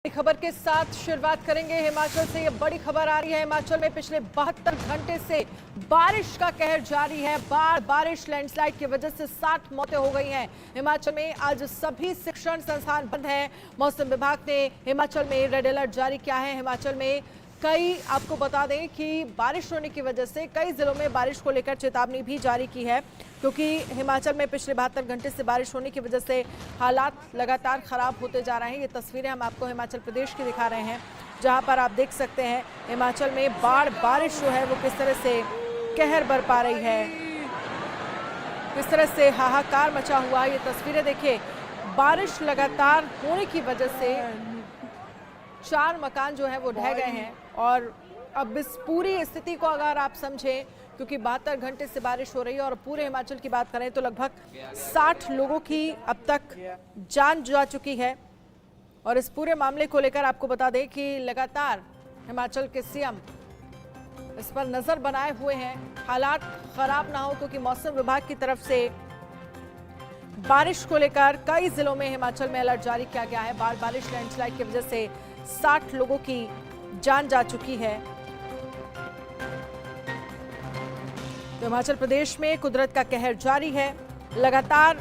खबर के साथ शुरुआत करेंगे हिमाचल से। ये बड़ी खबर आ रही है। हिमाचल में पिछले 72 घंटे से बारिश का कहर जारी है। बारिश लैंडस्लाइड की वजह से 60 मौतें हो गई हैं। हिमाचल में आज सभी शिक्षण संस्थान बंद हैं। मौसम विभाग ने हिमाचल में रेड अलर्ट जारी किया है। हिमाचल में आपको बता दें कि बारिश होने की वजह से कई जिलों में बारिश को लेकर चेतावनी भी जारी की है, क्योंकि हिमाचल में पिछले 72 घंटे से बारिश होने की वजह से हालात लगातार खराब होते जा रहे हैं। ये तस्वीरें हम आपको हिमाचल प्रदेश की दिखा रहे हैं, जहां पर आप देख सकते हैं हिमाचल में बारिश जो है वो किस तरह से कहर बरपा रही है, किस तरह से हाहाकार मचा हुआ। ये तस्वीरें देखिए, बारिश लगातार होने की वजह से 4 मकान जो है वो ढह गए हैं। और अब इस पूरी स्थिति को अगर आप समझें, क्योंकि 72 घंटे से बारिश हो रही है और पूरे हिमाचल की बात करें तो लगभग 60 लोगों की अब तक जान जा चुकी है। और इस पूरे मामले को लेकर आपको बता दें कि लगातार हिमाचल के सीएम इस पर नजर बनाए हुए हैं, हालात खराब ना हो, क्योंकि मौसम विभाग की तरफ से बारिश को लेकर कई जिलों में हिमाचल में अलर्ट जारी किया गया है। बारिश लैंडस्लाइड की वजह से 60 लोगों की जान जा चुकी है। तो हिमाचल प्रदेश में कुदरत का कहर जारी है। लगातार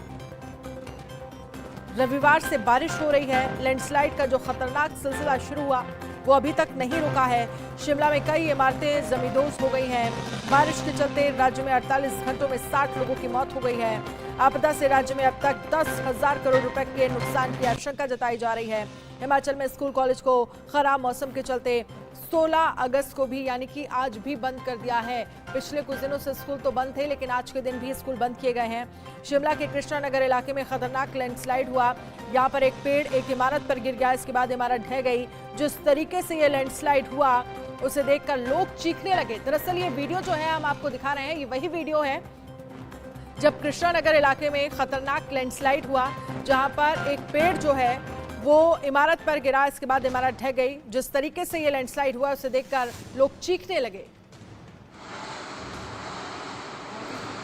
रविवार से बारिश हो रही है। लैंडस्लाइड का जो खतरनाक सिलसिला शुरू हुआ वो अभी तक नहीं रुका है। शिमला में कई इमारतें जमींदोज हो गई हैं। बारिश के चलते राज्य में 48 घंटों में 60 लोगों की मौत हो गई है। आपदा से राज्य में अब तक 10,000 करोड़ रुपए के नुकसान की आशंका जताई जा रही है। हिमाचल में स्कूल कॉलेज को खराब मौसम के चलते 16 अगस्त को भी, यानी कि आज भी बंद कर दिया है। पिछले कुछ दिनों से स्कूल तो बंद थे, लेकिन आज के दिन भी स्कूल बंद किए गए हैं। शिमला के कृष्णा नगर इलाके में खतरनाक लैंडस्लाइड हुआ। यहाँ पर एक पेड़ एक इमारत पर गिर गया, इसके बाद इमारत ढह गई। जिस तरीके से ये लैंडस्लाइड हुआ उसे देखकर लोग चीखने लगे। दरअसल ये वीडियो जो है हम आपको दिखा रहे हैं, ये वही वीडियो है जब कृष्णा नगर इलाके में खतरनाक लैंडस्लाइड हुआ, जहां पर एक पेड़ जो है वो इमारत पर गिरा, इसके बाद इमारत ढह गई। जिस तरीके से ये लैंडस्लाइड हुआ उसे देखकर लोग चीखने लगे।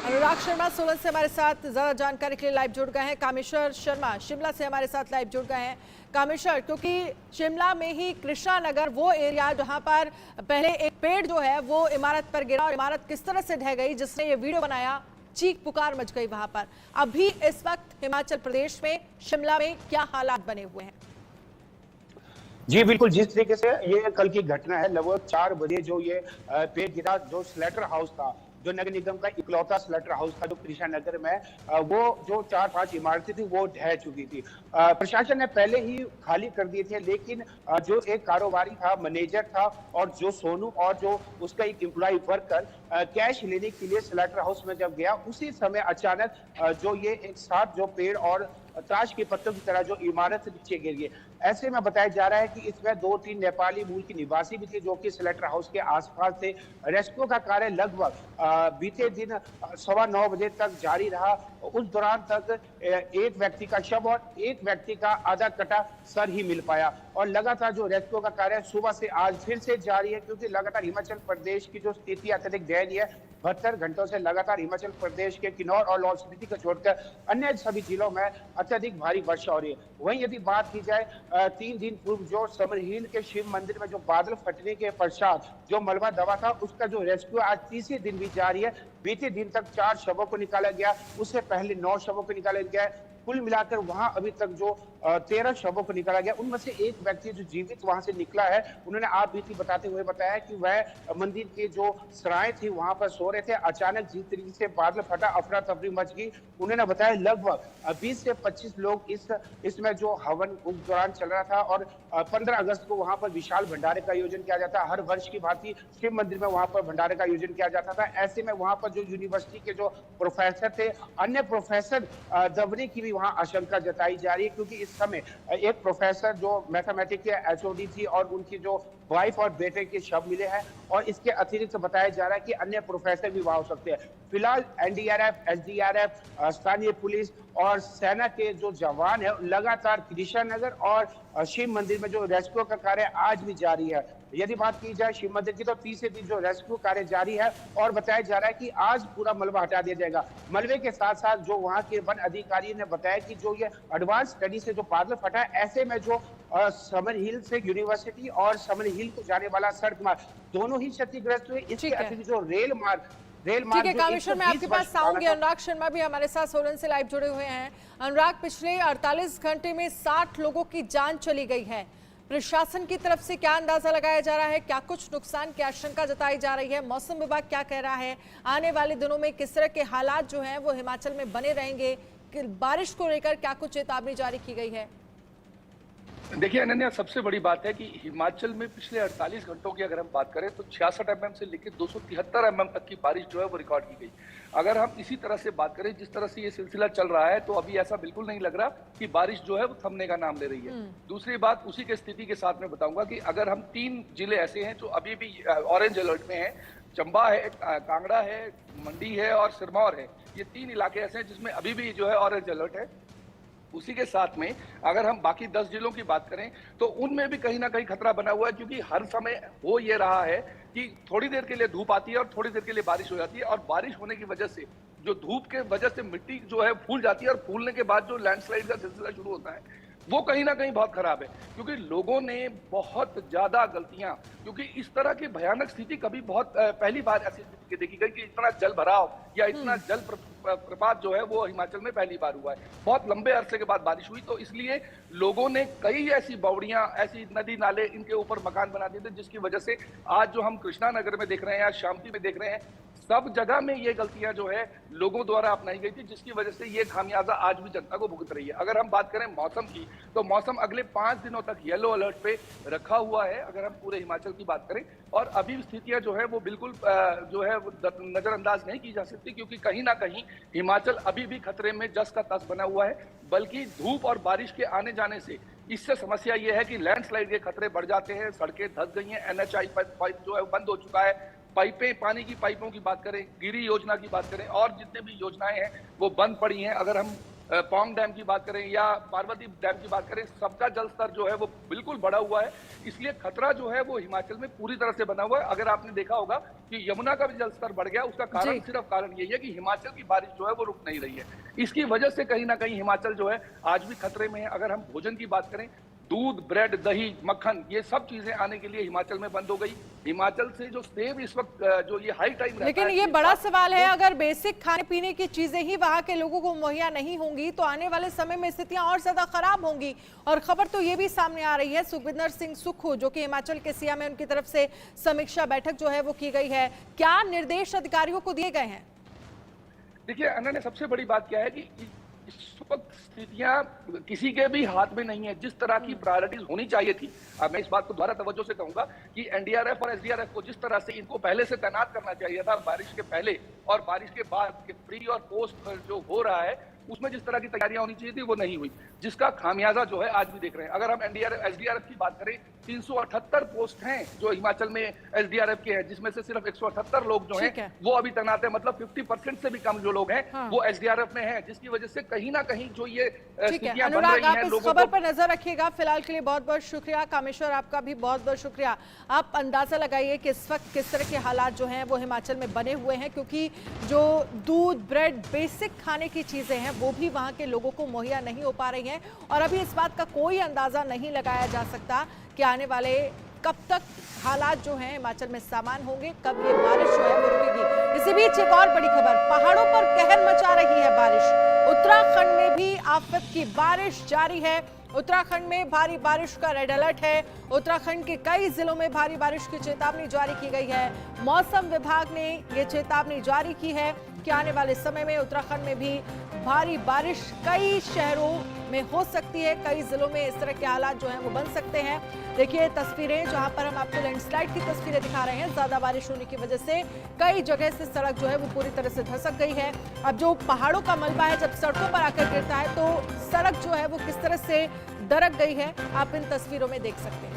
अनुराग शर्मा सोलन से हमारे साथ ज्यादा जानकारी के लिए लाइव जुड़ गए हैं। कामेश्वर शर्मा शिमला से हमारे साथ लाइव जुड़ गए हैं। कामेश्वर, क्योंकि शिमला में ही कृष्णा नगर वो एरिया जहां पर पहले एक पेड़ जो है वो इमारत पर गिरा और इमारत किस तरह से ढह गई, जिसने ये वीडियो बनाया, चीख पुकार मच गई वहां पर। अभी इस वक्त हिमाचल प्रदेश में शिमला में क्या हालात बने हुए हैं? जी बिल्कुल, जिस तरीके से ये कल की घटना है, लगभग 4 बजे जो ये पेड़ गिरा, जो स्लेटर हाउस था, जो नगर निगम का इकलौता स्लेटर हाउस था जो कृष्णा नगर में, वो जो 4-5 इमारतें थी वो ढह चुकी थी। प्रशासन ने पहले ही खाली कर दिए थे, लेकिन जो एक कारोबारी था, मैनेजर था, और जो सोनू और जो उसका एक एम्प्लॉय वर्कर कैश लेने के लिए स्लेटर हाउस में जब गया, उसी समय अचानक जो ये एक साथ जो पेड़ और ताश के पत्तों की तरह जो इमारत से नीचे गिर गई। ऐसे में बताया जा रहा है कि इसमें 2-3 नेपाली मूल के निवासी भी थे जो कि स्लेटर हाउस के आसपास थे। रेस्क्यू का कार्य लगभग बीते दिन 9:15 बजे तक जारी रहा। उस दौरान तक एक व्यक्ति का शव और एक व्यक्ति का आधा कटा सर ही मिल पाया। और लगातार जो रेस्क्यू का कार्य सुबह से आज फिर से जारी है, क्योंकि लगातार हिमाचल प्रदेश की जो स्थिति अत्यधिक दयनीय है। 72 घंटों से लगातार हिमाचल प्रदेश के किन्नौर और लाहौल स्पीति को छोड़कर अन्य सभी जिलों में अत्यधिक भारी वर्षा हो रही है। वहीं यदि बात की जाए 3 दिन पूर्व जो समरहील के शिव मंदिर में जो बादल फटने के पश्चात जो मलबा दबा था, उसका जो रेस्क्यू आज तीसरे दिन भी जारी है। बीते दिन तक 4 शवों को निकाला गया, उससे पहले 9 शवों को निकाला गया। कुल मिलाकर वहां अभी तक जो 13 शवों को निकाला गया। उनमें से एक व्यक्ति जो जीवित वहां से निकला है, उन्होंने आप बीती बताते हुए बताया कि वह मंदिर के जो सराय थी वहां पर सो रहे थे। अचानक जिस तरीके से बादल फटा, अफरा तफरी मच गई। उन्होंने बताया लगभग 20 से 25 लोग इसमें जो हवन उस दौरान चल रहा था। और 15 अगस्त को वहां पर विशाल भंडारे का आयोजन किया जाता है। हर वर्ष की भांति शिव मंदिर में वहां पर भंडारे का आयोजन किया जाता था। ऐसे में वहां पर जो यूनिवर्सिटी के जो प्रोफेसर थे, अन्य प्रोफेसर दबने की भी वहां आशंका जताई जा रही है, क्योंकि इस समय एक प्रोफेसर जो मैथमेटिक्स के एचओडी थी और उनकी जो वाइफ और बेटे के शव मिले हैं। और इसके अतिरिक्त बताया जा रहा है कि अन्य प्रोफेसर भी वहां हो सकते हैं। फिलहाल एनडीआरएफ, एसडीआरएफ, स्थानीय पुलिस और सेना के जो जवान है लगातार कृष्णा नगर और शिव मंदिर में जो रेस्क्यू का कार्य आज भी जारी है। यदि बात की जाए शिव मंदिर की, तो तीसरे दिन जो रेस्क्यू कार्य जारी है और बताया जा रहा है कि आज पूरा मलबा हटा दिया जाएगा। मलबे के साथ साथ जो वहां के वन अधिकारी ने बताया कि जो ये एडवांस स्टडी से जो बादल फटा है, ऐसे में जो समन हिल से यूनिवर्सिटी और समन हिल को जाने वाला सड़क मार्ग दोनों ही क्षतिग्रस्त हुए। इसके अतिरिक्त जो रेल मार्ग ठीक है कामेश्वर, मैं आपके पास आऊंगी। अनुराग शर्मा भी हमारे साथ सोलन से लाइव जुड़े हुए हैं। अनुराग, पिछले 48 घंटे में 60 लोगों की जान चली गई है। प्रशासन की तरफ से क्या अंदाजा लगाया जा रहा है, क्या कुछ नुकसान की आशंका जताई जा रही है, मौसम विभाग क्या कह रहा है, आने वाले दिनों में किस तरह के हालात जो हैं वो हिमाचल में बने रहेंगे, बारिश को लेकर क्या कुछ चेतावनी जारी की गई है? देखिए अनन्या, सबसे बड़ी बात है कि हिमाचल में पिछले 48 घंटों की अगर हम बात करें तो 66 mm से लेकर 273 mm तक की बारिश जो है वो रिकॉर्ड की गई। अगर हम इसी तरह से बात करें जिस तरह से ये सिलसिला चल रहा है तो अभी ऐसा बिल्कुल नहीं लग रहा कि बारिश जो है वो थमने का नाम ले रही है। दूसरी बात उसी के स्थिति के साथ मैं बताऊंगा कि अगर हम 3 जिले ऐसे हैं जो अभी भी ऑरेंज अलर्ट में है, चंबा है, कांगड़ा है, मंडी है और सिरमौर है। ये 3 इलाके ऐसे हैं जिसमें अभी भी जो है ऑरेंज अलर्ट है। उसी के साथ में अगर हम बाकी 10 जिलों की बात करें तो उनमें भी कहीं ना कहीं खतरा बना हुआ है, क्योंकि हर समय हो ये रहा है कि थोड़ी देर के लिए धूप आती है और थोड़ी देर के लिए बारिश हो जाती है, और बारिश होने की वजह से जो धूप के वजह से मिट्टी जो है फूल जाती है और फूलने के बाद जो लैंडस्लाइड का सिलसिला शुरू होता है वो कहीं ना कहीं बहुत खराब है। क्योंकि लोगों ने बहुत ज्यादा गलतियां, क्योंकि इस तरह की भयानक स्थिति कभी बहुत पहली बार ऐसी स्थिति देखी गई कि इतना जल भराव या इतना जल प्रपात जो है वो हिमाचल में पहली बार हुआ है। बहुत लंबे अरसे के बाद बारिश हुई, तो इसलिए लोगों ने कई ऐसी बावड़ियां, ऐसी नदी नाले इनके ऊपर मकान बना दिए थे, जिसकी वजह से आज जो हम कृष्णा नगर में देख रहे हैं या शामती में देख रहे हैं, सब जगह में ये गलतियां जो है लोगों द्वारा अपनाई गई थी, जिसकी वजह से ये खामियाजा आज भी जनता को भुगत रही है। अगर हम बात करें मौसम की तो मौसम अगले 5 दिनों तक येलो अलर्ट पे रखा हुआ है अगर हम पूरे हिमाचल की बात करें, और अभी स्थितियां जो है वो बिल्कुल जो है वो नजरअंदाज नहीं की जा सकती, क्योंकि कहीं ना कहीं हिमाचल अभी भी खतरे में जस का तस बना हुआ है। बल्कि धूप और बारिश के आने जाने से इससे समस्या ये है कि लैंडस्लाइड के खतरे बढ़ जाते हैं, सड़कें धंस गई हैं, NHI पाइप जो है बंद हो चुका है, पाइपें, पानी की पाइपों की बात करें, गिरी योजना की बात करें और जितने भी योजनाएं हैं वो बंद पड़ी हैं। अगर हम पौंग डैम की बात करें या पार्वती डैम की बात करें, सबका जल स्तर जो है वो बिल्कुल बढ़ा हुआ है। इसलिए खतरा जो है वो हिमाचल में पूरी तरह से बना हुआ है। अगर आपने देखा होगा कि यमुना का भी जल स्तर बढ़ गया, उसका कारण सिर्फ कारण यही है कि हिमाचल की बारिश जो है वो रुक नहीं रही है। इसकी वजह से कहीं ना कहीं हिमाचल जो है आज भी खतरे में है। अगर हम भोजन की बात करें, दूध, ब्रेड, दही, मक्खन, ये सब चीजें आने के लिए हिमाचल में बंद हो गई। हिमाचल से जो सेब इस वक्त जो ये हाई टाइम, लेकिन ये बड़ा सवाल है, अगर बेसिक खाने पीने की चीजें ही वहां के लोगों को मुहैया नहीं होंगी तो आने वाले समय में स्थितियां और ज्यादा खराब होंगी। और खबर तो ये भी सामने आ रही है, सुखविंदर सिंह सुक्खू जो कि हिमाचल के सीएम है, उनकी तरफ से समीक्षा बैठक जो है वो की गई है। क्या निर्देश अधिकारियों को दिए गए हैं? देखिए अनन्या, सबसे बड़ी बात क्या है कि इस वक्त स्थितियां किसी के भी हाथ में नहीं है। जिस तरह की प्रायोरिटीज होनी चाहिए थी, अब मैं इस बात को दोबारा तवज्जो से कहूंगा कि एनडीआरएफ और एसडीआरएफ को जिस तरह से इनको पहले से तैनात करना चाहिए था बारिश के पहले और बारिश के बाद के प्री और पोस्ट जो हो रहा है उसमें जिस तरह की तैयारियां होनी चाहिए थी वो नहीं हुई, जिसका खामियाजा जो है आज भी देख रहे हैं। अगर हम एनडीआरएफ एसडीआरएफ की बात करें, 378 पोस्ट हैं जो हिमाचल में एसडीआरएफ के हैं, जिसमें से सिर्फ 178 लोग जो हैं वो अभी तैनात है। मतलब 50% से भी कम जो लोग हैं वो एसडीआरएफ में हैं, जिसकी वजह से कहीं ना कहीं जो ये स्थितियां बन रही हैं। इस खबर पर नजर रखिएगा। फिलहाल के लिए बहुत बहुत शुक्रिया कामेश्वर, आपका भी बहुत बहुत शुक्रिया। आप अंदाजा लगाइए कि इस वक्त किस तरह के हालात जो हैं वो हिमाचल में बने हुए हैं, क्योंकि जो दूध, ब्रेड, बेसिक खाने की चीजें हैं वो भी वहां के लोगों को मुहैया नहीं हो पा रही हैं। और अभी इस बात का कोई अंदाजा नहीं लगाया जा सकता कि आने वाले कब तक हालात जो हैं हिमाचल में सामान्य होंगे, कब ये बारिश जो है वो रुकेगी। इसी बीच एक और बड़ी खबर, पहाड़ों पर कहर मचा रही है बारिश। उत्तराखंड में भी आफत की बारिश जारी है। उत्तराखंड में भारी बारिश का रेड अलर्ट है। उत्तराखंड के कई जिलों में भारी बारिश की चेतावनी जारी की गई है। मौसम विभाग ने ये चेतावनी जारी की है कि आने वाले समय में उत्तराखंड में भी भारी बारिश कई शहरों में हो सकती है। कई जिलों में इस तरह के हालात जो हैं वो बन सकते हैं। देखिए तस्वीरें, जहां पर हम आपको लैंडस्लाइड की तस्वीरें दिखा रहे हैं। ज्यादा बारिश होने की वजह से कई जगह से सड़क जो है वो पूरी तरह से धंसक गई है। अब जो पहाड़ों का मलबा है जब सड़कों पर आकर गिरता है तो सड़क जो है वो किस तरह से दरक गई है, आप इन तस्वीरों में देख सकते हैं।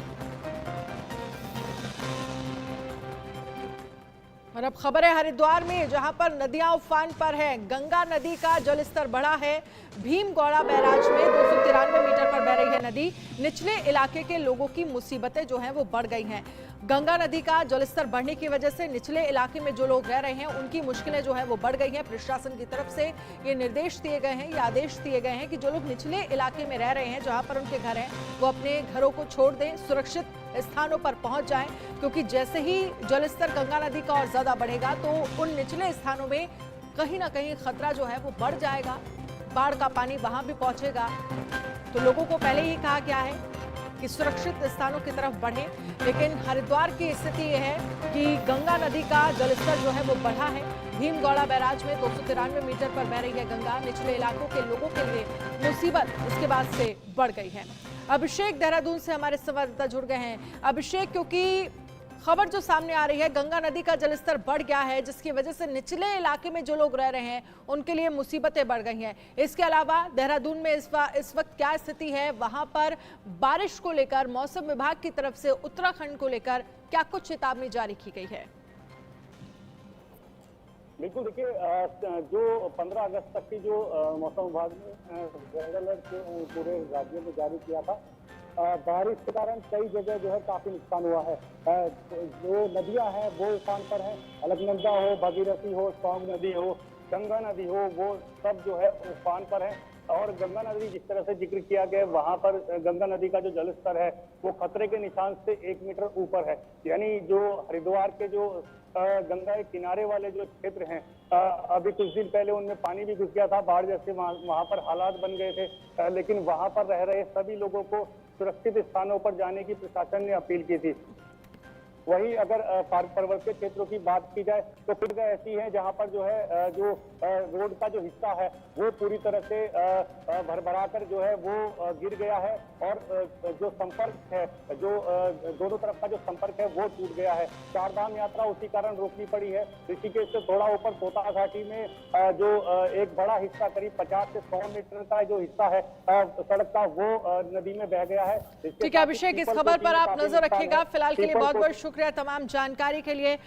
और अब खबर है हरिद्वार में, जहां पर नदियां उफान पर है। गंगा नदी का जलस्तर बढ़ा है। भीमगौड़ा बैराज में 293 मीटर पर बह रही है नदी। निचले इलाके के लोगों की मुसीबतें जो हैं वो बढ़ गई हैं। गंगा नदी का जलस्तर बढ़ने की वजह से निचले इलाके में जो लोग रह रहे हैं उनकी मुश्किलें जो है वो बढ़ गई हैं। प्रशासन की तरफ से ये निर्देश दिए गए हैं, ये आदेश दिए गए हैं कि जो लोग निचले इलाके में रह रहे हैं, जहां पर उनके घर हैं, वो अपने घरों को छोड़ दें, सुरक्षित स्थानों पर पहुंच जाएं, क्योंकि जैसे ही जलस्तर गंगा नदी का और ज्यादा बढ़ेगा तो उन निचले स्थानों में कहीं ना कहीं खतरा जो है वो बढ़ जाएगा। बाढ़ का पानी वहां भी पहुंचेगा। तो लोगों को पहले ही कहा गया है कि सुरक्षित स्थानों की तरफ बढ़े। लेकिन हरिद्वार की स्थिति यह है कि गंगा नदी का जलस्तर जो है वो बढ़ा है। भीमगौड़ा बैराज में 293 मीटर पर बह रही है गंगा। निचले इलाकों के लोगों के लिए मुसीबत इसके बाद से बढ़ गई है। अभिषेक देहरादून से हमारे संवाददाता जुड़ गए हैं। अभिषेक, क्योंकि खबर जो सामने आ रही है गंगा नदी का जलस्तर बढ़ गया है, जिसकी वजह से निचले इलाके में जो लोग रह रहे हैं उनके लिए मुसीबतें बढ़ गई हैं। इसके अलावा देहरादून में इस वक्त क्या स्थिति है, वहां पर बारिश को लेकर मौसम विभाग की तरफ से उत्तराखंड को लेकर क्या कुछ चेतावनी जारी की गई है? बिल्कुल, देखिए जो 15 अगस्त तक की जो मौसम विभाग ने रेड अलर्ट पूरे राज्य में जारी किया था, बारिश के कारण कई जगह जो है काफी नुकसान हुआ है। जो नदियां हैं वो उफान पर हैं। अलकनंदा हो, भगीरथी हो, सौंग नदी हो, गंगा नदी हो, वो सब जो है उफान पर है। और गंगा नदी जिस तरह से जिक्र किया गया, वहां पर गंगा नदी का जो जलस्तर है वो खतरे के निशान से 1 मीटर ऊपर है। यानी जो हरिद्वार के जो गंगा के किनारे वाले जो क्षेत्र हैं, अभी कुछ दिन पहले उनमें पानी भी घुस गया था, बाढ़ जैसे वहां पर हालात बन गए थे। लेकिन वहां पर रह रहे सभी लोगों को सुरक्षित स्थानों पर जाने की प्रशासन ने अपील की थी। वहीं अगर पर्वतीय क्षेत्रों की बात की जाए तो कुछ जगह ऐसी हैं जहां पर जो है जो रोड का जो हिस्सा है वो पूरी तरह से भरभरा कर जो है वो गिर गया है। और जो संपर्क है, जो दोनों तरफ का जो संपर्क है वो टूट गया है। चारधाम यात्रा उसी कारण रोकनी पड़ी है। ऋषिकेश से थोड़ा ऊपर तोता घाटी में जो एक बड़ा हिस्सा करीब 50 से 100 मीटर का जो हिस्सा है सड़क का, वो नदी में बह गया है। ठीक है अभिषेक, इस खबर पर आप नजर रखिएगा। फिलहाल के लिए बहुत बहुत शुक्रिया तमाम जानकारी के लिए।